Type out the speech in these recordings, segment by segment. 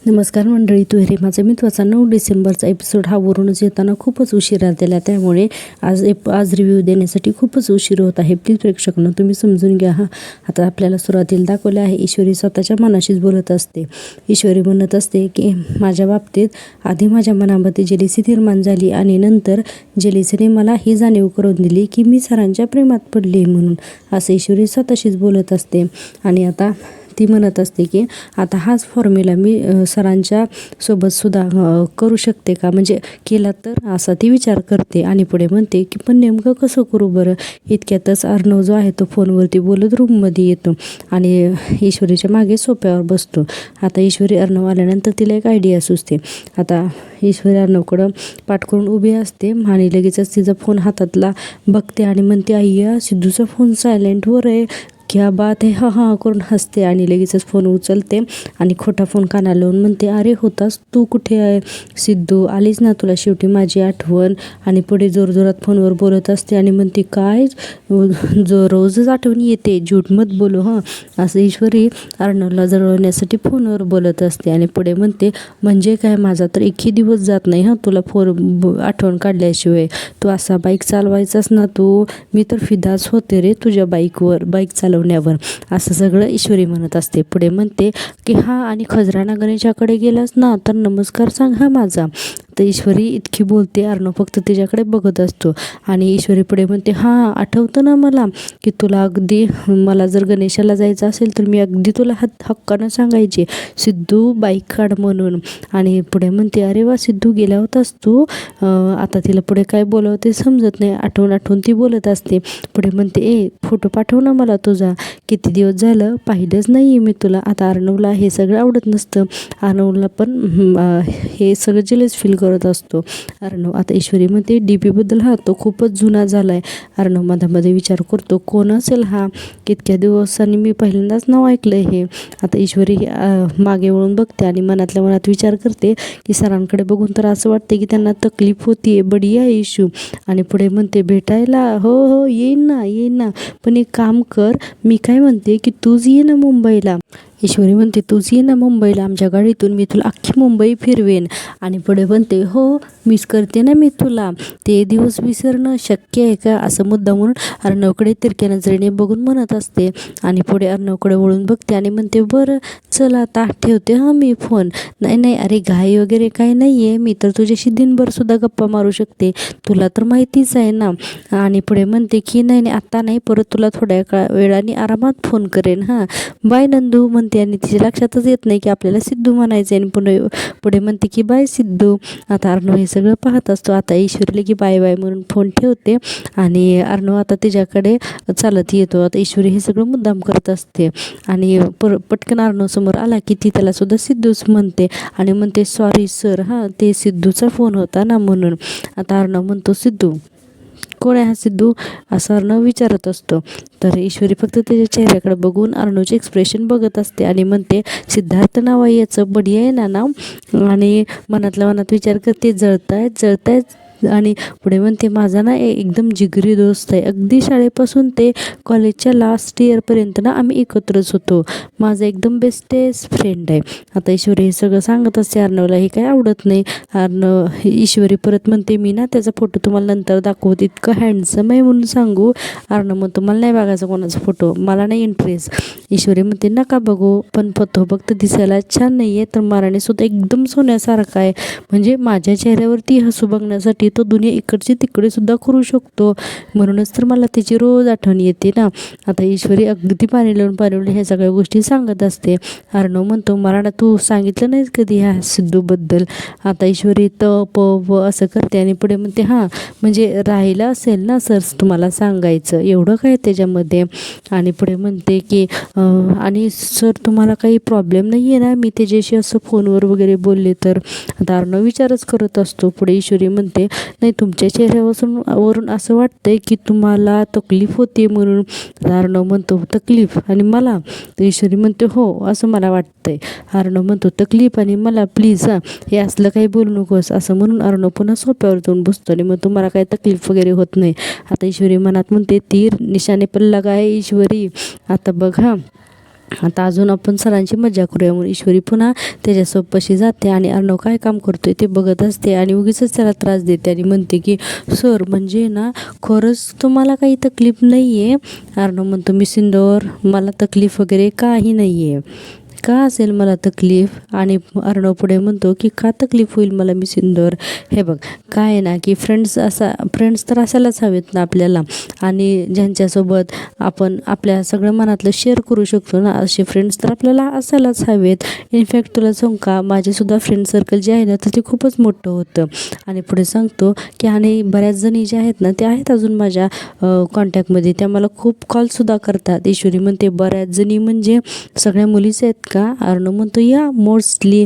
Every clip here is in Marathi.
नमस्कार मंडळी, तुहेरी माझा मित्राचा 9 डिसेंबरचा एपिसोड हा वरूनच येताना खूपच उशिरा दिला, त्यामुळे आज रिव्ह्यू देण्यासाठी खूपच उशीर होत आहे. प्लीज प्रेक्षकांनो तुम्ही समजून घ्या. आता आपल्याला सुरुवातीला दाखवले आहे ईश्वरी स्वतःच्या मनाशीच बोलत असते. ईश्वरी म्हणत असते की माझ्या बाबतीत आधी माझ्या मनामध्ये जेलिसी निर्माण झाली आणि नंतर जेलिसीने मला ही जाणीव करून दिली की मी सरांच्या प्रेमात पडली म्हणून, असं ईश्वरी स्वतःशीच बोलत असते. आणि आता ती म्हणत असते की आता हाच फॉर्म्युला मी सरांच्या सोबतसुद्धा करू शकते का, म्हणजे केला तर, असा ती विचार करते. आणि पुढे म्हणते की पण नेमकं कसं करू बरं. इतक्यातच अर्णव जो आहे तो फोनवरती बोलत रूममध्ये येतो आणि ईश्वरीच्या मागे सोफ्यावर बसतो. आता ईश्वरी अर्णव आल्यानंतर तिला एक आयडिया सुचते. आता ईश्वरी अर्णवकडं पाठ करून उभी असते आणि लगेचच तिचा फोन हातातला बघते आणि म्हणते अय्या सिद्धूचा फोन सायलेंटवर आहे, क्या बात आहे, हा हा करून हसते आणि लगेचच फोन उचलते आणि खोटा फोन कानाला लावून म्हणते अरे होतास तू कुठे आहे सिद्धू, आलीच ना तुला शेवटी माझी आठवण. आणि पुढे जोरजोरात फोनवर बोलत असते आणि म्हणते काय जो रोजच आठवण येते, झूठ मत बोलू हां, असं ईश्वरी अर्णवला जळवण्यासाठी फोनवर बोलत असते. आणि पुढे म्हणते म्हणजे काय, माझा तर एकही दिवस जात नाही हां तुला फोन आठवण काढल्याशिवाय. तू असा बाईक चालवायचास ना तू, मी तर फिदाच होते रे तुझ्या बाईक चालवण्यावर, असं सगळं ईश्वरी म्हणत असते. पुढे म्हणते की हा आणि खजराना गणेशाकडे गेलास ना तर नमस्कार सांग हा माझा. तर ईश्वरी इतकी बोलते, अर्णव फक्त तिच्याकडे बघत असतो. आणि ईश्वरी पुढे म्हणते हां आठवतं ना मला की तुला अगदी, मला जर गणेशाला जायचं असेल तर मी अगदी तुला हक्कानं सांगायचे सिद्धू बाईक काढ म्हणून. आणि पुढे म्हणते अरे वा सिद्धू गेला होतास तू. आता तिला पुढे काय बोलावं समजत नाही, आठवून ती बोलत असते. पुढे म्हणते फोटो पाठव ना मला तुझा, किती दिवस झालं पाहिलंच नाही मी तुला. आता अर्णवला हे सगळं आवडत नसतं, अर्णवला पण हे सगळं जेलस फील करत असतो अर्णव. आता ईश्वरी म्हणते DP-बद्दल हा तो खूपच जुना झाला आहे. अर्णव मधामध्ये विचार करतो कोण असेल हा, कितक्या दिवसांनी मी पहिल्यांदाच नाव ऐकलं हे. आता ईश्वरी मागे वळून बघते आणि मनातल्या मनात विचार करते की सरांकडे बघून तर असं वाटते की त्यांना तकलीफ होती, बढिया इशू. आणि पुढे म्हणते भेटायला हो येईन ना, पण एक काम कर, मी काय म्हणते की तूच ये ना मुंबईला. ईश्वरी म्हणते तूच ये ना मुंबईला आमच्या गाडीतून, मी तुला अख्खी मुंबई फिरवेन. आणि पुढे म्हणते हो मिस करते ना मी तुला, ते दिवस विसरणं शक्य आहे का, असं मुद्दा म्हणून अर्णवकडे तिरक्या नजरेने बघून म्हणत असते. आणि पुढे अर्णवकडे वळून बघते आणि म्हणते बरं चल आता ठेवते हां मी फोन. नाही अरे घाई वगैरे काही नाही आहे, मी तर तुझ्याशी दिनभर सुद्धा गप्पा मारू शकते, तुला तर माहितीच आहे ना. आणि पुढे म्हणते की नाही आत्ता नाही, परत तुला थोड्या वेळाने आरामात फोन करेन हां, बाय नंदू म्हणते. आणि तिच्या लक्षातच येत नाही की आपल्याला सिद्धू म्हणायचं आहे. आणि पुढे म्हणते की बाय सिद्धू. आता अर्णव हे सगळं पाहत असतो. आता ईश्वरीला की बाय म्हणून फोन ठेवते आणि अर्णव आता तिच्याकडे चालत येतो. आता ईश्वरी हे सगळं मुद्दाम करत असते आणि पटकन अर्णव समोर आला की ती त्याला सुद्धा सिद्धूच म्हणते आणि म्हणते सॉरी सर हां, ते सिद्धूचा फोन होता ना म्हणून. आता अर्णव म्हणतो सिद्धू कोण आहे हा सिद्धू, असं अर्णव विचारत असतो. तर ईश्वरी फक्त त्याच्या चेहऱ्याकडे बघून अर्णवचे एक्सप्रेशन बघत असते आणि म्हणते सिद्धार्थ नाव आहे याचं, बढिया आहे ना नाव. आणि मनातल्या मनात विचार करते जळतायत. आणि पुढे म्हणते माझा ना एकदम जिगरी दोस्त आहे, अगदी शाळेपासून ते कॉलेजच्या लास्ट इयरपर्यंत ना आम्ही एकत्रच होतो, माझा एकदम बेस्टेस्ट फ्रेंड आहे. आता ईश्वरी हे सगळं सांगत असते अर्णवला, हे काही आवडत नाही. ईश्वरी परत म्हणते मी ना त्याचा फोटो तुम्हाला नंतर दाखवते, इतकं हँडसम आहे म्हणून सांगू. अर्णव म्हणतो मला नाही बघायचा कोणाचा फोटो, मला नाही इंटरेस्ट. ईश्वरी म्हणते नका बघू, पण तो फक्त दिसायला छान नाही आहे तर मनाने सुद्धा एकदम सोन्यासारखा आहे, म्हणजे माझ्या चेहऱ्यावरती हसू बघण्यासाठी तो दुनिया इकडची तिकडे सुद्धा करू शकतो, म्हणूनच तर मला त्याची रोज आठवण येते ना. आता ईश्वरी अगदी पाणी लावून ह्या सगळ्या गोष्टी सांगत असते. अर्णव म्हणतो मला ना तू सांगितलं नाहीस कधी ह्या सिद्धूबद्दल. आता ईश्वरी प असं करते आणि पुढे म्हणते हां म्हणजे राहिलं असेल ना सर तुम्हाला सांगायचं, एवढं काय त्याच्यामध्ये. आणि पुढे म्हणते की आणि सर तुम्हाला काही प्रॉब्लेम नाही आहे ना मी त्याच्याशी असं फोनवर वगैरे बोलले तर. आता अर्णव विचारच करत असतो. पुढे ईश्वरी म्हणते नाही तुमच्या चेहऱ्यावरून असं वाटतंय की तुम्हाला तकलीफ होती म्हणून. अर्णव म्हणतो तकलीफ आणि मला, तर ईश्वरी म्हणते हो असं मला वाटतंय. अर्णव म्हणतो तकलीफ आणि मला, प्लीज हां हे असलं काही बोलू नकोस, असं म्हणून अर्णव पुन्हा सोप्यावर जाऊन बसतो आणि मग तुम्हाला काही तकलीफ वगैरे होत नाही. आता ईश्वरी मनात म्हणते तीर निशाने पर लगा है ईश्वरी, आता बघ हां आता अजून आपण सरांची मजा करूया म्हणून ईश्वरी पुन्हा त्याच्यासोबतशी जाते आणि अर्णव काय काम करतोय ते बघत असते आणि उगीचच त्याला त्रास देते आणि म्हणते की सर म्हणजे ना खरंच तुम्हाला काही तकलीफ नाही आहे. अर्णव म्हणतो मिसिंदर मला तकलीफ वगैरे काही नाही आहे. का असेल मला तकलीफ? आणि अर्णव पुढे म्हणतो की का तकलीफ होईल मला मिसिंदर? हे बघ काय आहे ना की फ्रेंड्स तर असायलाच हवेत ना आपल्याला, आणि ज्यांच्यासोबत आपण आपल्या सगळं मनातलं शेअर करू शकतो ना असे फ्रेंड्स तर आपल्याला असायलाच हवेत. इनफॅक्ट तुला सांगू का माझेसुद्धा फ्रेंड सर्कल जे आहे ना तर ते खूपच मोठं होतं. आणि पुढे सांगतो की आणि बऱ्याच जणी ज्या आहेत ना त्या आहेत अजून माझ्या कॉन्टॅक्टमध्ये, त्या मला खूप कॉलसुद्धा करतात. ईश्वरी म्हणते बऱ्याच जणी म्हणजे सगळ्या मुलीच आहेत का? अर्णव म्हणतो या मोस्टली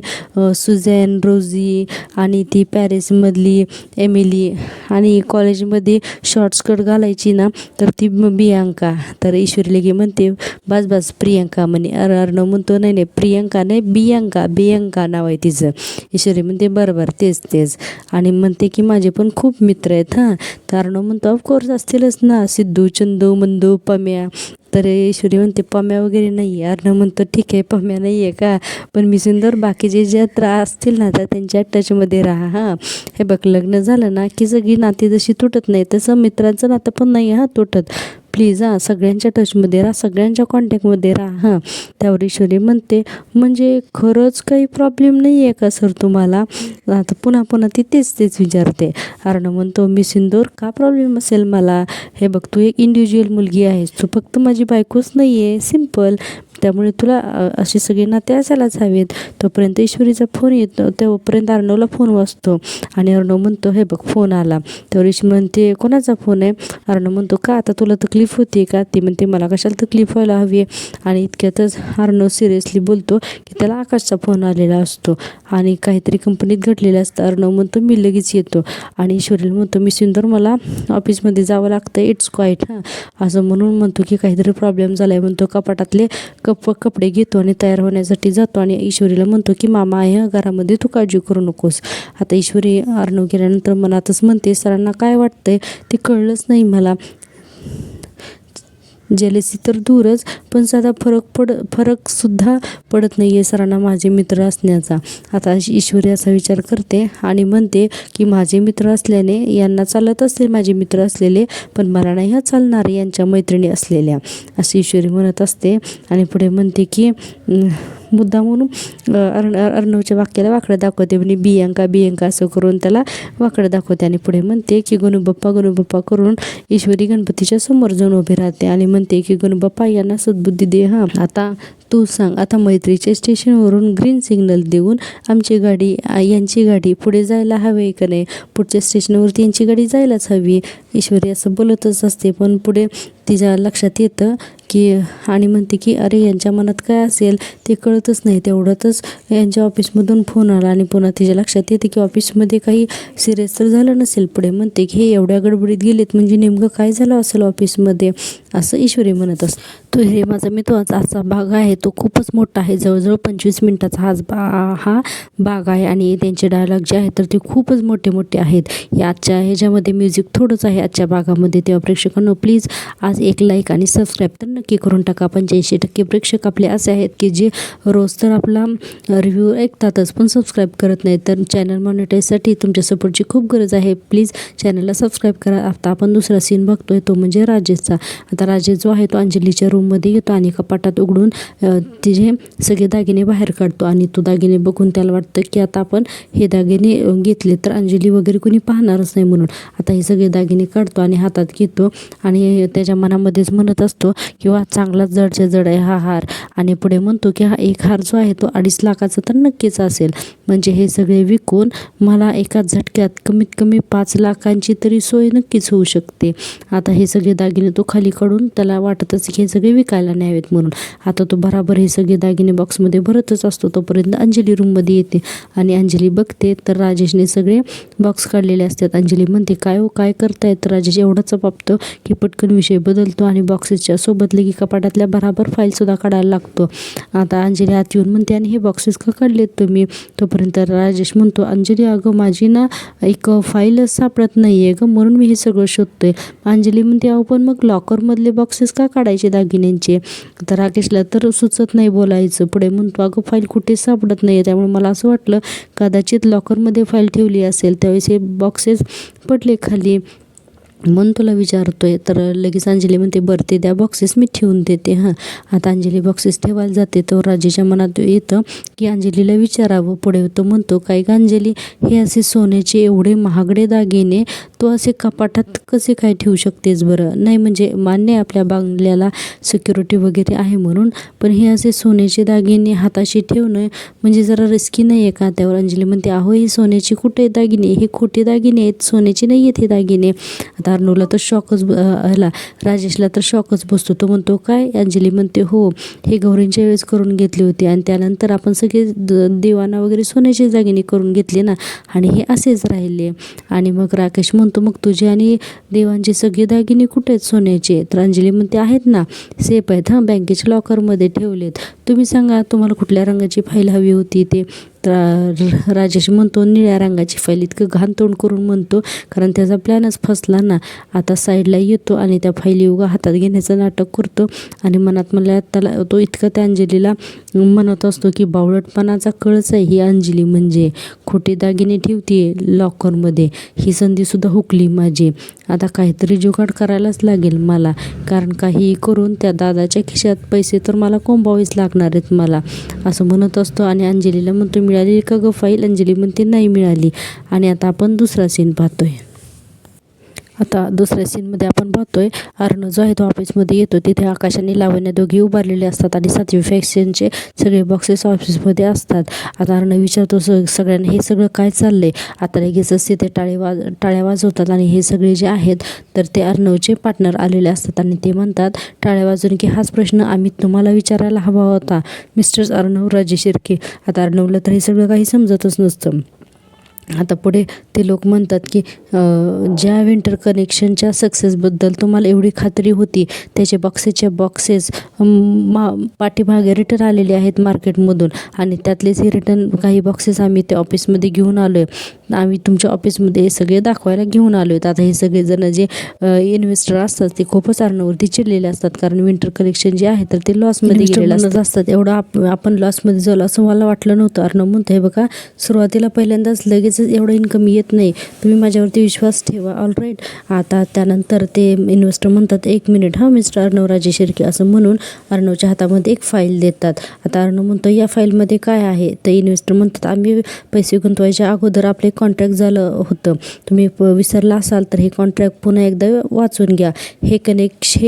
सुझॅन, रोझी आणि ती पॅरिसमधली एमिली, आणि कॉलेजमध्ये शॉर्ट स्कर्ट घालायची ना तर ती बियांका. तर ईश्वरी लगे म्हणते बस बस प्रियंका म्हणे. अर्णव म्हणतो नाही नाही प्रियंका नाही बियांका नाव आहे तिचं. ईश्वरी म्हणते बरोबर तेच आणि म्हणते की माझे पण खूप मित्र आहेत हां. तर अर्णव म्हणतो ऑफकोर्स असतीलच ना, सिद्धू, चंदू, मंदू, पम्या. तर ईश्वरी म्हणते पम्या वगैरे नाही आहे. अर्णव म्हणतो ठीक आहे पम्या नाही आहे का, पण मिसिंदर बाकीचे जे त्रास असतील ना तर त्यांच्या टचमध्ये राहा हां. हे बघ लग्न झालं ना की सगळी नाती जशी तुटत नाही तसं मित्रांचं नातं पण नाही हां तुटत. प्लीज हां सगळ्यांच्या टचमध्ये राहा, सगळ्यांच्या कॉन्टॅक्टमध्ये राहा हां. त्यावर ईश्वरी म्हणते म्हणजे खरंच काही प्रॉब्लेम नाही आहे का सर तुम्हाला? आता पुन्हा ती तेच विचारते. अर्णव म्हणतो मिसिंदर का प्रॉब्लेम असेल मला? हे बघ तू एक इंडिव्हिज्युअल मुलगी आहेस, तू फक्त माझी बायकोच नाही आहे, सिम्पल. त्यामुळे तुला असे सगळे नाते असायलाच हवेत. तोपर्यंत ईश्वरीचा फोन येतो, तोपर्यंत अर्णवला फोन वाजतो आणि अर्णव म्हणतो हे बघ फोन आला. त्यावर ईश्वरी म्हणते कोणाचा फोन आहे? अर्णव म्हणतो का आता तुला तकलीफ होती का? ती म्हणते मला कशाला तकलीफ व्हायला हवी आहे. आणि इतक्यातच अर्णव सिरियसली बोलतो की त्याला आकाशचा फोन आलेला असतो आणि काहीतरी कंपनीत घडलेलं असतं. अर्णव म्हणतो मी लगेच येतो आणि ईश्वरीला म्हणतो मिसिंदर मला ऑफिसमध्ये जावं लागतं, इट्स क्वाईट हां असं म्हणून म्हणतो की काहीतरी प्रॉब्लेम झाला आहे. म्हणतो कपाटातले कपडे घेतो आणि तयार होण्यासाठी जातो आणि ईश्वरीला म्हणतो की मामा आहे घरामध्ये, तू काळजी करू नकोस. आता ईश्वरी अर्णव गेल्यानंतर मनातच म्हणते सरांना काय वाटतंय ते कळलंच नाही मला. जेलसी तर दूरच पण साधा फरकसुद्धा पडत नाही आहे सरांना माझे मित्र असण्याचा. आता ईश्वरी असा विचार करते आणि म्हणते की माझे मित्र असल्याने यांना चालत असतील माझे मित्र असलेले, पण मला नाही चालणार यांच्या मैत्रिणी असलेल्या, अशी ईश्वरी म्हणत असते. आणि पुढे म्हणते की मुद्दा म्हणून अर्णवच्या वाक्याला वाकडं दाखवते म्हणजे बियांका असं करून त्याला वाकडं दाखवते. आणि पुढे म्हणते की गणूबाप्पा करून ईश्वरी गणपतीच्या समोर जाऊन उभी राहते आणि म्हणते की गणूबाप्पा यांना सद्बुद्धी दे हां. आता तू सांग, आता मैत्रीच्या स्टेशनवरून ग्रीन सिग्नल देऊन आमची गाडी यांची गाडी पुढे जायला हवी का नाही? पुढच्या स्टेशनवरती यांची गाडी जायलाच हवी. ईश्वरी असं बोलतच असते पण पुढे तिच्या लक्षात येतं की आणि म्हणते की अरे यांच्या मनात काय असेल ते कळतच नाही. तेवढ्यातच यांच्या ऑफिसमधून फोन आला आणि पुन्हा तिच्या लक्षात येते की ऑफिसमध्ये काही सिरियस तर झालं नसेल. पुढे म्हणते की हे एवढ्या गडबडीत गेलेत म्हणजे नेमकं काय झालं असेल ऑफिसमध्ये, असं ईश्वरी म्हणत असते. तो हे माझा मित्राचा आजचा भाग आहे तो खूपच मोठा आहे, जवळजवळ 25 मिनिटाचा हा भाग आहे आणि त्यांचे डायलॉग जे आहेत तर ते खूपच मोठे आहेत. आजच्या ह्याच्यामध्ये म्युझिक थोडंच आहे आजच्या भागामध्ये. तेव्हा प्रेक्षकांनो प्लीज आज एक लाईक आणि सबस्क्राईब तर नक्की करून टाका. 85% प्रेक्षक आपले असे आहेत की जे रोज तर आपला रिव्ह्यू ऐकतातच पण सबस्क्राईब करत नाही. तर चॅनल मॉनिटाईजसाठी तुमच्या सपोर्टची खूप गरज आहे. प्लीज चॅनलला सबस्क्राईब करा. आता आपण दुसरा सीन बघतोय तो म्हणजे राजेशचा. आता राजेश जो आहे तो अंजलीच्या रूममध्ये येतो आणि कपाटात उघडून तिचे सगळे दागिने बाहेर काढतो आणि तो दागिने बघून त्याला वाटतं की आता आपण हे दागिने घेतले तर अंजली वगैरे कोणी पाहणारच नाही म्हणून आता हे सगळे दागिने काढतो आणि हातात घेतो आणि त्याच्या मनामध्येच म्हणत असतो किंवा चांगलाच जडच्या जड आहे हा हार. आणि पुढे म्हणतो की हा एक हार जो आहे तो 2.5 लाखाचा तर नक्कीच असेल, म्हणजे हे सगळे विकून मला एका झटक्यात कमीत कमी 5 लाखांची तरी सोय नक्कीच होऊ शकते. आता हे सगळे दागिने तो खाली काढून त्याला वाटतच की हे सगळे विकायला न्यावेत म्हणून. आता तो बराबर हे सगळे दागिने बॉक्समध्ये भरतच असतो. तोपर्यंत अंजली रूममध्ये येते आणि अंजली बघते तर राजेशने सगळे बॉक्स काढलेले असतात. अंजली म्हणते काय हो काय करतायत? राजेश एवढाच पापतो की पटकन विषय बदलतो आणि बॉक्सेसच्या सोबत घातलं की कपाटातल्या बराबर फाईलसुद्धा काढायला लागतो. आता अंजली आत येऊन म्हणते, आणि हे बॉक्सेस का काढलेत तुम्ही? तोपर्यंत राजेश म्हणतो, अंजली अगं माझी ना एक फाईलच सापडत नाही आहे गं, म्हणून मी हे सगळं शोधतोय. अंजली म्हणते, अहो पण मग लॉकरमधले बॉक्सेस का काढायचे दागिन्यांचे? तर राकेशला तर सुचत नाही बोलायचं. पुढे म्हणतो, अगं फाईल कुठे सापडत नाही, त्यामुळे मला असं वाटलं कदाचित लॉकरमध्ये फाईल ठेवली असेल, त्यावेळेस हे बॉक्सेस पडले खाली म्हणून तुला विचारतोय. तर लगेच अंजली म्हणते, बरं ते द्या बॉक्सेस, मी ठेवून देते. हां, आता अंजली बॉक्सेस ठेवायला जाते. तर राजेच्या मनात येतं की अंजलीला विचारावं. पुढे तो म्हणतो, काय गं अंजली, हे असे सोन्याचे एवढे महागडे दागिने तू असे कपाटात कसे काय ठेवू शकतेस बरं? नाही म्हणजे मान्य आहे आपल्या बांगल्याला सिक्युरिटी वगैरे आहे म्हणून, पण हे असे सोन्याचे दागिने हाताशी ठेवणं म्हणजे जरा रिस्की नाही आहे का? त्यावर अंजली म्हणते, अहो हे सोन्याचे कुठे दागिने, हे खोटे दागिने आहेत, सोन्याचे नाही आहेत हे दागिने. आता अर्णवला तर शॉकच राजेशला तर शॉकच बसतो. तो म्हणतो, काय? अंजली म्हणते, हो हे गौरींच्या वेळेस करून घेतली होती आणि त्यानंतर आपण सगळे देवाना वगैरे सोन्याचे दागिने करून घेतले ना, आणि हे असेच राहिले. आणि मग राकेश म्हणतो, मग तुझे आणि देवांचे सगळे दागिने कुठे आहेत सोन्याचे? तर अंजली म्हणते, आहेत ना, सेफ आहेत, हां बँकेच्या लॉकरमध्ये ठेवलेत. तुम्ही सांगा तुम्हाला कुठल्या रंगाची फाईल हवी होती ते? तर राजेश म्हणतो, निळ्या रंगाची फाईल. इतकं घाण तोंड करून म्हणतो, कारण त्याचा प्लॅनच फसला ना. आता साईडला येतो आणि त्या फाईली उगा हातात घेण्याचं नाटक करतो आणि मनात म्हणल्या त्याला तो इतकं त्या अंजलीला म्हणत असतो की बावळटपणाचा कळच आहे ही अंजली, म्हणजे खोटे दागिने ठेवते लॉकरमध्ये. ही संधीसुद्धा हुकली माझी. आता काहीतरी जुगाड करायलाच लागेल मला, कारण काही करून त्या दादाच्या खिशात पैसे तर मला कोंबावेच लागणार आहेत मला, असं म्हणत असतो. आणि अंजलीला म्हणतो, मिळाली का गं फाईल? अंजली म्हणते, नाही मिळाली. आणि आता आपण दुसरा सीन पाहतोय. आता दुसऱ्या सीनमध्ये आपण पाहतोय अर्णव जो आहे तो ऑफिसमध्ये येतो. तिथे आकाश आणि लावण्य दोघे उभारलेले असतात आणि 7वी फॅक्शनचे सगळे बॉक्सेस ऑफिसमध्ये असतात. आता अर्णव विचारतो सगळ्यांना, हे सगळं काय चाललंय? आता लगेचच तिथे टाळ्या वाजवतात आणि हे सगळे जे आहेत तर ते अर्णवचे पार्टनर आलेले असतात आणि ते म्हणतात टाळ्या वाजवून की हाच प्रश्न आम्ही तुम्हाला विचारायला हवा होता मिस्टर अर्णव राजे शिर्के. आता अर्णवला तर हे सगळं काही समजतच नसतं. आता पुढे ते लोक म्हणतात की ज्या विंटर कनेक्शनच्या सक्सेसबद्दल तुम्हाला एवढी खात्री होती त्याचे बॉक्सेस पाठीमागे रिटर्न आलेले आहेत मार्केटमधून, आणि त्यातलेच हे रिटर्न काही बॉक्सेस आम्ही ते ऑफिसमध्ये घेऊन आलो आहे. आम्ही तुमच्या ऑफिसमध्ये हे सगळे दाखवायला घेऊन आलो आहेत. आता हे सगळेजण जे इन्व्हेस्टर असतात ते खूपच अर्णवरती चिडलेले असतात, कारण विंटर कलेक्शन जे आहे तर ते लॉसमध्ये गेलेले असतात. एवढं आपण लॉसमध्ये झालो असं मला वाटलं नव्हतं. अर्णव म्हणतो, हे बघा सुरुवातीला पहिल्यांदाच लगेच एवढं इन्कम येत नाही, तुम्ही माझ्यावरती विश्वास ठेवा. ऑलराईट. आता त्यानंतर ते इन्व्हेस्टर म्हणतात, 1 मिनिट हां मिस्टर अर्णव राजे शिर्के, असं म्हणून अर्णवच्या हातामध्ये एक फाईल देतात. आता अर्णव म्हणतो, या फाईलमध्ये काय आहे? तर इन्व्हेस्टर म्हणतात, आम्ही पैसे गुंतवायच्या अगोदर आपले कॉन्ट्रॅक्ट झालं होतं, तुम्ही विसरला असाल तर हे कॉन्ट्रॅक्ट पुन्हा एकदा वाचून घ्या. हे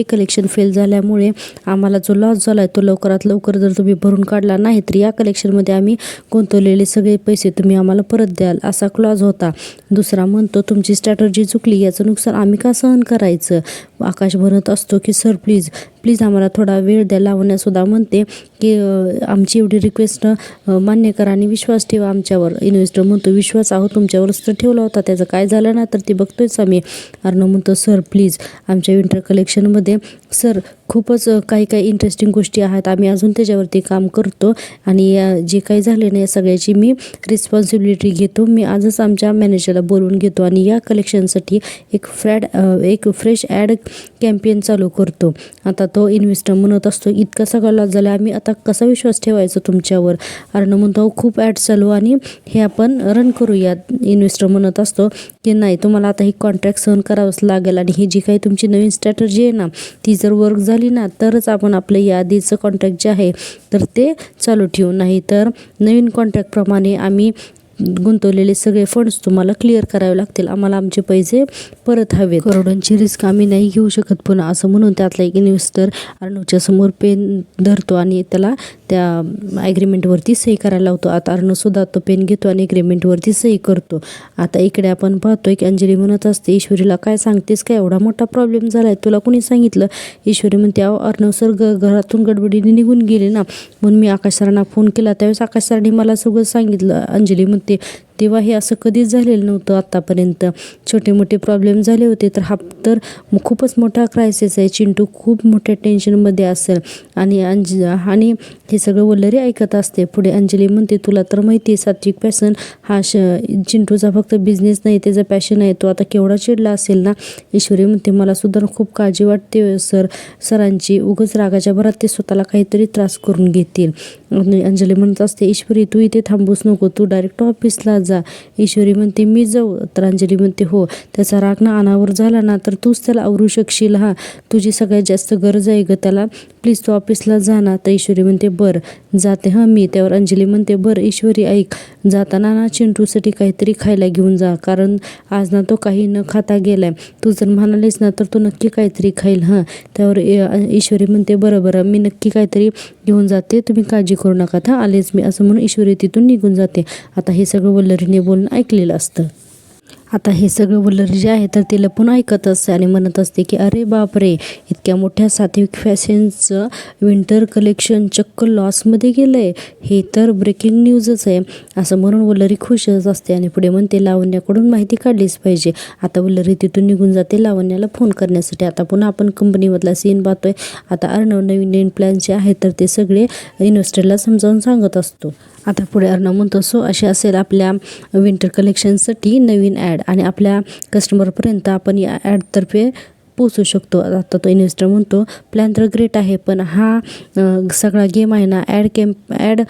कलेक्शन फेल झाल्यामुळे आम्हाला जो लॉस झाला आहे तो लवकरात लवकर जर तुम्ही भरून काढला नाही तर या कलेक्शनमध्ये आम्ही गुंतवलेले सगळे पैसे तुम्ही आम्हाला परत द्याल, असा क्लॉज होता. दुसरा म्हणतो, तुमची स्ट्रॅटर्जी चुकली, याचं नुकसान आम्ही का सहन करायचं? आकाश म्हणत असतो की सर प्लीज आम्हाला थोडा वेळ द्या. लावण्यासुद्धा म्हणते की आमची एवढी रिक्वेस्ट मान्य करा आणि विश्वास ठेवा आमच्यावर. इन्व्हेस्टर म्हणतो, विश्वास आहो तुमच्यावरच तर ठेवला होता, त्याचं काय झालं ना तर ते बघतोयच आम्ही. अर्णव म्हणतो, सर प्लीज आमच्या विंटर कलेक्शनमध्ये सर खूपच काही इंटरेस्टिंग गोष्टी आहेत, आम्ही अजून त्याच्यावरती काम करतो आणि जे काही झाले ना या सगळ्याची मी रिस्पॉन्सिबिलिटी घेतो. मी आजच आमच्या मॅनेजरला बोलवून घेतो आणि या कलेक्शनसाठी एक फ्रेश ॲड कॅम्पेन चालू करतो. आता तो इन्व्हेस्टर म्हणत असतो, इतका सगळा लॉस झाला, आम्ही आता कसा विश्वास ठेवायचा तुमच्यावर? अर्णव म्हणतो, खूप ॲड चालू आणि हे आपण रन करूया. इन्व्हेस्टर म्हणत असतो की नाही, तुम्हाला आता ही कॉन्ट्रॅक्ट सहन करावंच लागेल आणि ही जी काही तुमची नवीन स्ट्रॅटर्जी आहे ना ती जर वर्क झाली ना तरच आपण आपलं या आधीचं कॉन्ट्रॅक्ट जे आहे तर ते चालू ठेवू, नाही तर नवीन कॉन्ट्रॅक्टप्रमाणे आम्ही गुंतवलेले सगळे फंड्स तुम्हाला क्लिअर करावे लागतील, आम्हाला आमचे पैसे परत हवेत. करोडोंची रिस्क आम्ही नाही घेऊ शकत पुन्हा, असं म्हणून त्यातला एक इन्व्हेस्टर अर्णवच्या समोर पेन धरतो आणि त्याला त्या ॲग्रीमेंटवरती सही करायला लावतो. आता अर्णवसुद्धा तो पेन घेतो आणि ॲग्रीमेंटवरती सही करतो. आता इकडे आपण पाहतोय की अंजली म्हणत असते, ईश्वरीला काय सांगतेस काय, एवढा मोठा प्रॉब्लेम झाला आहे, तुला कोणी सांगितलं? ईश्वरी म्हणते, अर्णव सर घरातून गडबडीने निघून गेले ना, म्हणून मी आकाश सरांना फोन केला, त्यावेळेस आकाश सरांनी मला सगळं सांगितलं. अंजली म्हणते, नव्हते तेव्हा हे असं कधीच झालेलं नव्हतं आत्तापर्यंत. छोटे मोठे प्रॉब्लेम झाले होते तर हा तर खूपच मोठा क्रायसिस आहे. चिंटू खूप मोठ्या टेन्शनमध्ये असेल आणि आणि हे सगळं वल्लरी ऐकत असते. पुढे अंजली म्हणते तुला तर माहिती आहे सात्विक पॅशन हा चिंटूचा फक्त बिझनेस नाही त्याचा पॅशन आहे. तो आता केवढा चिडला असेल ना. ईश्वरी म्हणते मला सुद्धा खूप काळजी वाटते सरांची. उगाच रागाच्या भरात ते स्वतःला काहीतरी त्रास करून घेतील. अंजली म्हणत असते ईश्वरी तू इथे थांबूच नको, तू डायरेक्ट ऑफिसला जा. ईश्वरी म्हणते मी जाऊ? तर अंजली म्हणते हो, त्याचा राग ना अनावर झाला ना तर तूच त्याला आवरू शकशील. हा तुझी सगळ्यात जास्त गरज आहे ग त्याला, प्लीज तू ऑफिसला जा ना. तर ईश्वरी म्हणते बरं जाते हां मी. त्यावर अंजली म्हणते बरं ईश्वरी ऐक, जाताना ना चिंटूसाठी काहीतरी खायला घेऊन जा, कारण आज ना तो काही न खाता गेलाय. तू जर म्हणालीस ना तर तो नक्की काहीतरी खाईल. हां त्यावर ईश्वरी म्हणते बरं मी नक्की काहीतरी घेऊन जाते, तुम्ही काळजी करू नका. हां आलेच मी, असं म्हणून ईश्वरी तिथून निघून जाते. आता हे सगळं वल्लरीने बोलणं ऐकलेलं असतं. आता हे सगळं वल्लरी जे आहे तर ते लपून ऐकत असते आणि म्हणत असते की अरे बापरे, इतक्या मोठ्या सात्विक फॅशनचं विंटर कलेक्शन चक्क लॉसमध्ये गेलं आहे, हे तर ब्रेकिंग न्यूजच आहे. असं म्हणून वल्लरी खुशच असते आणि पुढे म्हणते लावण्याकडून माहिती काढलीच पाहिजे. आता वल्लरी तिथून निघून जाते लावण्याला फोन करण्यासाठी. आता पुन्हा आपण कंपनीमधला सीन पाहतोय. आता अर्णव नवीन प्लॅन जे आहेत तर ते सगळे इन्व्हेस्टरला समजावून सांगत असतो. आता पुढे अर्णव म्हणतो सो असे असेल आपल्या विंटर कलेक्शनसाठी नवीन ॲड आणि आपल्या कस्टमरपर्यंत आपण या ॲडतर्फे पोचू शकतो. आता तो इन्व्हेस्टर म्हणतो प्लॅन तर ग्रेट आहे, पण हा सगळा गेम आहे ना ॲड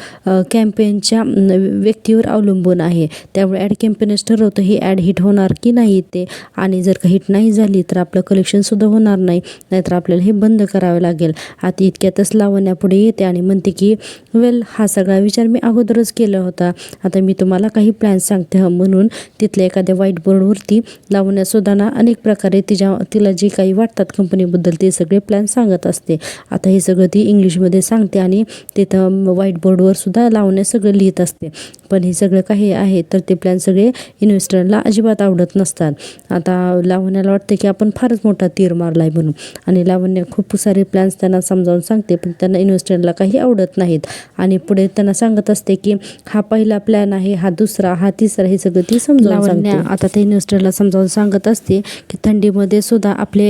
कॅम्पेनच्या व्यक्तीवर अवलंबून आहे. त्यामुळे ॲड कॅम्पेनच ठरवतं ही ॲड हिट होणार की नाही ते, आणि जर का हिट नाही झाली तर आपलं कलेक्शनसुद्धा होणार नाही, नाहीतर आपल्याला हे बंद करावे लागेल. आता इतक्यातच लावण्यापुढे येते आणि म्हणते की वेल हा सगळा विचार मी अगोदरच केला होता. आता मी तुम्हाला काही प्लॅन सांगते. म्हणून तिथल्या एखाद्या व्हाईट बोर्डवरती लावण्यासुद्धा ना अनेक प्रकारे तिला जे काही वाटतात कंपनीबद्दल ते सगळे प्लॅन सांगत असते. आता हे सगळं ती इंग्लिशमध्ये सांगते आणि तिथं व्हाईट बोर्डवर सुद्धा लावण्या सगळं लिहित असते. पण हे सगळं काही आहे तर ते प्लॅन सगळे इन्व्हेस्टरला अजिबात आवडत नसतात. आता लावण्याला वाटते की आपण फारच मोठा तीर मारलाय म्हणून, आणि लावण्य खूप सारे प्लॅन्स त्यांना समजावून सांगते, पण त्यांना इन्व्हेस्टरला काही आवडत नाहीत. आणि पुढे त्यांना सांगत असते की हा पहिला प्लॅन आहे, हा दुसरा, हा तिसरा, हे सगळं ती समजावून सांगते. आता ते इन्व्हेस्टरला समजावून सांगत असते की थंडीमध्ये सुद्धा आपले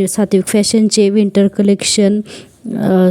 सात्विक फॅशनचे विंटर कलेक्शन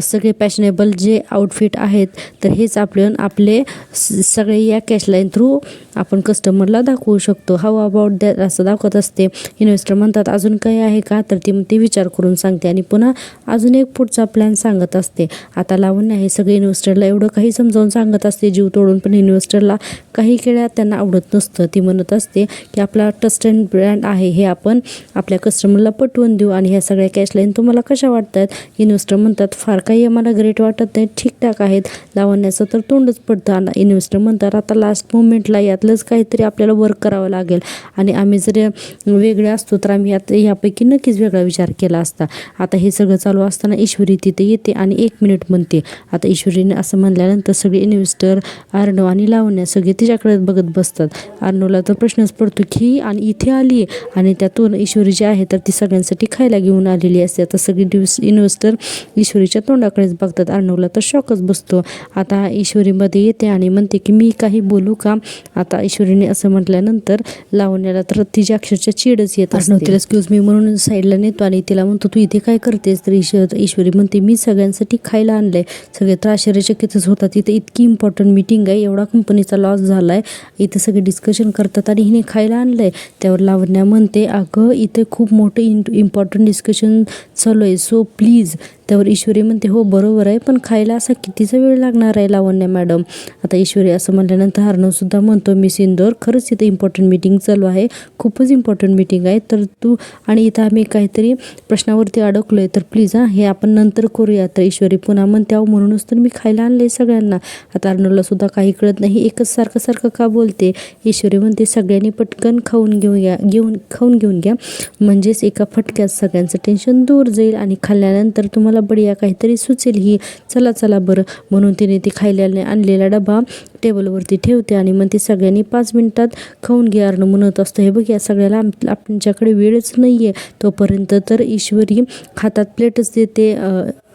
सगळे फॅशनेबल जे आउटफिट आहेत तर हेच आपले सगळे या कॅशलाईन थ्रू आपण कस्टमरला दाखवू शकतो. हाऊ अबाउट दॅट असं दाखवत असते. इन्व्हेस्टर म्हणतात अजून काही आहे का, तर ती विचार करून सांगते आणि पुन्हा अजून एक पुढचा प्लॅन सांगत असते. आता लावून हे सगळे इन्व्हेस्टरला एवढं काही समजावून सांगत असते जीव तोडून, पण इन्व्हेस्टरला काही केळ्या त्यांना आवडत नसतं. ती म्हणत असते की आपला ट्रस्टेड ब्रँड आहे हे आपण आपल्या कस्टमरला पटवून देऊ, आणि ह्या सगळ्या कॅशलाईन तुम्हाला कशा वाटतात. इन्व्हेस्टर म्हणतात फार काही आम्हाला ग्रेट वाटत नाही, ठीकठाक आहेत. लावण्याचं तर तोंडच पडतं. आणि इन्व्हेस्टर म्हणतात आता लास्ट मोमेंटला यातलंच काहीतरी आपल्याला वर्क करावं लागेल, आणि आम्ही जर वेगळे असतो तर आम्ही आता यापैकी नक्कीच वेगळा विचार केला असता. आता हे सगळं चालू असताना ईश्वरी तिथे येते आणि 1 मिनिट म्हणते. आता ईश्वरीने असं म्हणल्यानंतर सगळे इन्व्हेस्टर, अर्णव आणि लावण्या सगळे तिच्याकडे बघत बसतात. अर्णवला तर प्रश्नच पडतो की आणि इथे आली, आणि त्यातून ईश्वरी जी आहे तर ती सगळ्यांसाठी खायला घेऊन आलेली असते. आता सगळे इन्व्हेस्टर ईश्वरीच्या तोंडाकडेच बघतात. अर्णवला तर शॉकच बसतो. आता ईश्वरीमध्ये येते आणि म्हणते की मी काही बोलू का. आता ईश्वरीने असं म्हटल्यानंतर लावण्याला तर तिची अक्षरशः चिडच येत असते. अर्णव तिला एक्सक्यूज मी म्हणून साईडला नेतो आणि तिला म्हणतो तू इथे काय करतेस. तर ईश्वरी म्हणते मी सगळ्यांसाठी खायला आणलंय. सगळे तर आश्चर्यचकितच होतात, इथे इतकी इम्पॉर्टंट मीटिंग आहे, एवढा कंपनीचा लॉस झालाय, इथे सगळे डिस्कशन करतात आणि हिने खायला आणलंय. त्यावर लावण्या म्हणते अगं इथे खूप मोठं इम्पॉर्टंट डिस्कशन चालू आहे, सो प्लीज. त्यावर ईश्वरी म्हणते हो बरोबर आहे, पण खायला असा कितीचा वेळ लागणार आहे लावण्या मॅडम. आता ईश्वरी असं म्हटल्यानंतर अर्णवसुद्धा म्हणतो मिस इंदोर खरंच इथं इम्पॉर्टंट मीटिंग चालू आहे, खूपच इम्पॉर्टंट मीटिंग आहे, तर तू आणि इथं आम्ही काहीतरी प्रश्नावरती अडकलो आहे, तर प्लीज हे आपण नंतर करूया. तर ईश्वरी पुन्हा म्हणते अहो म्हणूनच तर मी खायला आणलं आहे सगळ्यांना. आता अर्णवला सुद्धा काही कळत नाही, एकच सारखं का बोलते. ईश्वरी म्हणते सगळ्यांनी पटकन खाऊन घेऊन घ्या, म्हणजेच एका फटक्यात सगळ्यांचं टेन्शन दूर जाईल आणि खाल्ल्यानंतर तुम्हाला बढिया काहीतरी सुचेल ही. चला बरं. म्हणून तिने ती खायला आणलेला डबा टेबलवरती ठेवते आणि मग ती सगळ्यांनी 5 मिनिटात खाऊन घ्या. अर्णव म्हणत असतो हे बघ या सगळ्याला आपल्याकडे वेळच नाही आहे. तोपर्यंत तर ईश्वरी हातात प्लेटच देते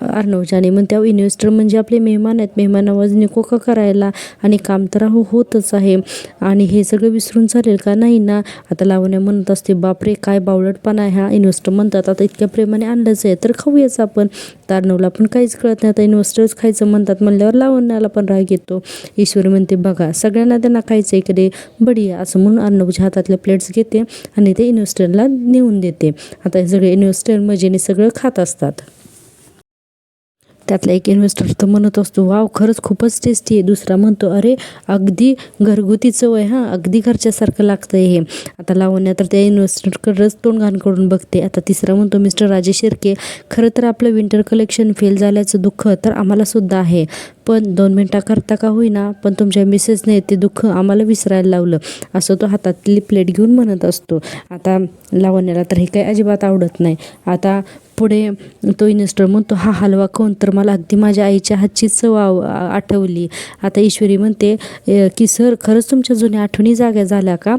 अर्णवच्या आणि मग त्या इन्व्हेस्टर म्हणजे आपले मेहमान आहेत, मेहमानावाजने कोका करायला आणि काम तर होतच आहे आणि हे सगळं विसरून चालेल का? नाही ना. आता लावण्या म्हणत असते, बापरे काय बावळटपणा आहे हा. इन्व्हेस्टर म्हणतात आता इतक्या प्रेमाने आणलंच आहे तर खाऊयाच आपण. अर्णवला पण काहीच कळत नाही. आता इन्व्हेस्टर्स खायचं म्हणतात म्हणल्यावर लावण्याला पण राग येतो. ईश्वरी म्हणते, बघा सगळ्यांना त्यांना खायचं इकडे बढिया, असं म्हणून अर्णवच्या हातातले प्लेट्स घेते आणि ते इन्व्हेस्टरला नेऊन देते. आता हे सगळे इन्व्हेस्टर मजेने सगळं खात असतात. त्यातला एक इन्व्हेस्टर तर म्हणत असतो, वाव खरंच खूपच टेस्टी आहे. दुसरा म्हणतो, अरे अगदी घरगुती चव आहे हां, अगदी घरच्यासारखं लागतं हे. आता लावण्या तर त्या इन्व्हेस्टरकडेच तोंड घाण करून बघते. आता तिसरा म्हणतो, मिस्टर राजेश शिर्के, खरं तर आपलं विंटर कलेक्शन फेल झाल्याचं दुःख तर आम्हाला सुद्धा आहे, पण 2 मिनिटाकरता का होईना पण तुमच्या मिसेसने ते दुःख आम्हाला विसरायला लावलं, असं तो हातातली प्लेट घेऊन म्हणत असतो. आता लावण्याला तर हे काही अजिबात आवडत नाही. आता पुढे तो इन्व्हेस्टर म्हणतो, हा हलवा खाऊन तर मला अगदी माझ्या आईच्या हातची चव आठवली. आता ईश्वरी म्हणते की सर खरंच तुमच्या जुन्या आठवणी जाग्या झाल्या का?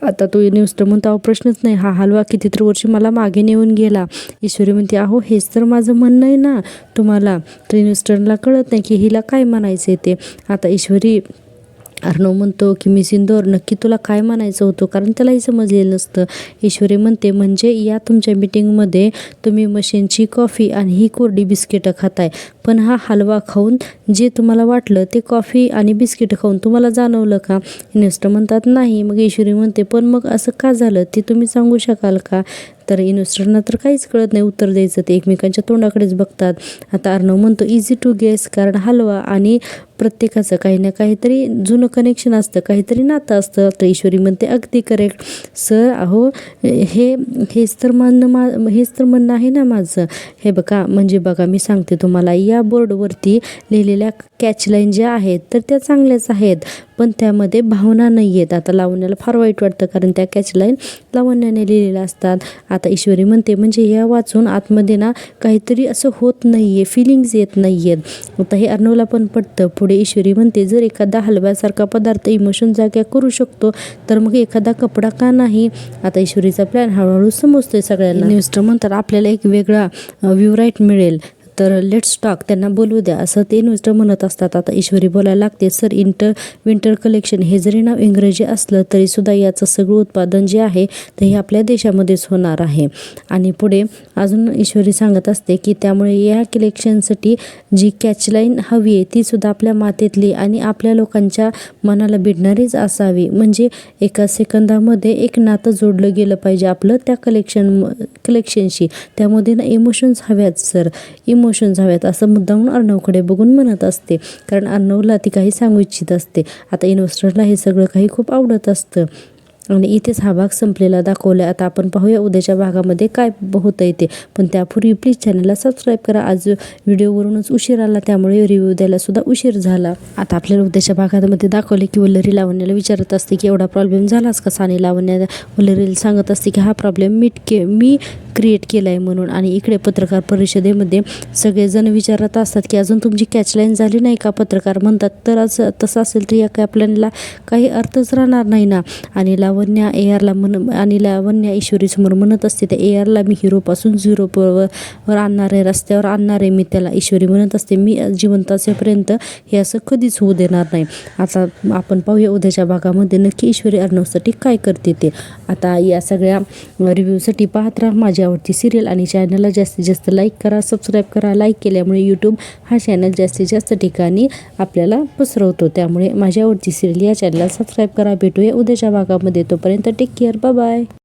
आता तो इन्व्हेस्टर म्हणतो, अहो प्रश्नच नाही, हा हलवा कितीतरी वर्षी मला मागे नेऊन गेला. ईश्वरी म्हणते, अहो हेच तर माझं म्हणणं आहे ना तुम्हाला. तर इन्व्हेस्टरला कळत नाही की हिला काय म्हणायचं ते. आता ईश्वरी अर्णव म्हणतो की मिस इंदोर नक्की तुला काय म्हणायचं होतं, कारण त्यालाही समजलेलं नसतं. ईश्वरी म्हणते, म्हणजे या तुमच्या मीटिंगमध्ये तुम्ही मशीनची कॉफी आणि ही कोरडी बिस्किटं खाताय, पण हा हलवा खाऊन जे तुम्हाला वाटलं ते कॉफी आणि बिस्किटं खाऊन तुम्हाला जाणवलं का? इन्व्हेस्टर म्हणतात नाही. मग ईश्वरी म्हणते, पण मग असं का झालं ते तुम्ही सांगू शकाल का? तर इन्व्हेस्टरना तर काहीच कळत नाही उत्तर द्यायचं, ते एकमेकांच्या तोंडाकडेच बघतात. आता अर्णव म्हणतो, इझी टू गेस, कारण हलवा आणि प्रत्येकाचं काही ना काहीतरी जुनं कनेक्शन असतं, काहीतरी नातं असतं. तर ईश्वरी म्हणते, अगदी करेक्ट सर, अहो हेच तर म्हणणं आहे ना माझं. हे बघा म्हणजे बघा मी सांगते तुम्हाला, या बोर्डवरती लिहिलेल्या कॅचलाईन ज्या आहेत तर त्या चांगल्याच आहेत, पण त्यामध्ये भावना नाही आहेत. आता लावण्याला फार वाईट वाटतं, कारण त्या कॅचलाईन लावण्याने लिहिलेल्या असतात. आता ईश्वरी म्हणते, म्हणजे या वाचून आतमध्ये ना काहीतरी असं होत नाही आहे, फिलिंग्स येत नाही आहेत. आता हे अर्णवला पण पटतं. पुढे ईश्वरी म्हणते, जर एखादा हलव्यासारखा पदार्थ इमोशन जाग्या करू शकतो तर मग एखादा कपडा का नाही? आता ईश्वरीचा प्लॅन हळूहळू समजतोय सगळ्यांना. इन्व्हेस्टर म्हणतात, आपल्याला एक वेगळा व्ह्यू राईट मिळेल, तर लेट्स टॉक, त्यांना बोलू द्या, असं ते इन्व्हेस्टर म्हणत असतात. आता ईश्वरी बोलायला लागते, सर विंटर कलेक्शन हे जरी नाव इंग्रजी असलं तरीसुद्धा याचं सगळं उत्पादन जे आहे ते हे आपल्या देशामध्येच होणार आहे. आणि पुढे अजून ईश्वरी सांगत असते की त्यामुळे या कलेक्शनसाठी जी कॅचलाईन हवी आहे तीसुद्धा आपल्या मातेतली आणि आपल्या लोकांच्या मनाला भिडणारीच असावी, म्हणजे एका सेकंदामध्ये एक नातं जोडलं गेलं पाहिजे आपलं त्या कलेक्शनशी. त्यामध्ये ना इमोशन्स हव्यात सर, इमोशन्स हव्यात, असं मुद्दामून अर्णवकडे बघून म्हणत असते, कारण अर्णवला ती काही सांगू इच्छित असते. आता इन्व्हेस्टरला हे सगळं काही खूप आवडत असतं आणि इथेच हा भाग संपलेला दाखवला. आता आपण पाहूया उद्याच्या भागामध्ये काय होतं आहे ते, पण त्यापूर्वी प्लीज चॅनलला सबस्क्राईब करा. आज व्हिडिओवरूनच उशीर आला त्यामुळे रिव्ह्यू द्यायला सुद्धा उशीर झाला. आता आपल्याला उद्याच्या भागामध्ये दाखवले की वल्लरी लावण्याला विचारत असते की एवढा प्रॉब्लेम झालाच का? साने लावण्या वल्लरीला सांगत असते की हा प्रॉब्लेम मी क्रिएट केला आहे म्हणून. आणि इकडे पत्रकार परिषदेमध्ये सगळेजण विचारत असतात की अजून तुमची कॅचलाईन झाली नाही का? पत्रकार म्हणतात, तर तसं असेल तर या काय आपल्याला काही अर्थच राहणार नाही ना. आणि लावण्या लावण्या ईश्वरीसमोर म्हणत असते, त्या ARला मी हिरोपासून झिरोवर आणणार आहे, रस्त्यावर आणणार आहे मी त्याला. ईश्वरी म्हणत असते, मी जिवंत असेपर्यंत हे असं कधीच होऊ देणार नाही. आता आपण पाहूया उद्याच्या भागामध्ये नक्की ईश्वरी अर्णवसाठी काय करते ते. आता या सगळ्या रिव्ह्यूसाठी पाहत राहा माझी आवडती सिरियल आणि चॅनलला जास्तीत जास्त लाईक करा, सबस्क्राईब करा. लाईक केल्यामुळे यूट्यूब हा चॅनल जास्तीत जास्त ठिकाणी आपल्याला पसरवतो, त्यामुळे माझी आवडती सिरियल या चॅनलला सबस्क्राईब करा. भेटूया उद्याच्या भागामध्ये, तोपर्यंत टेक केअर, बाय बाय.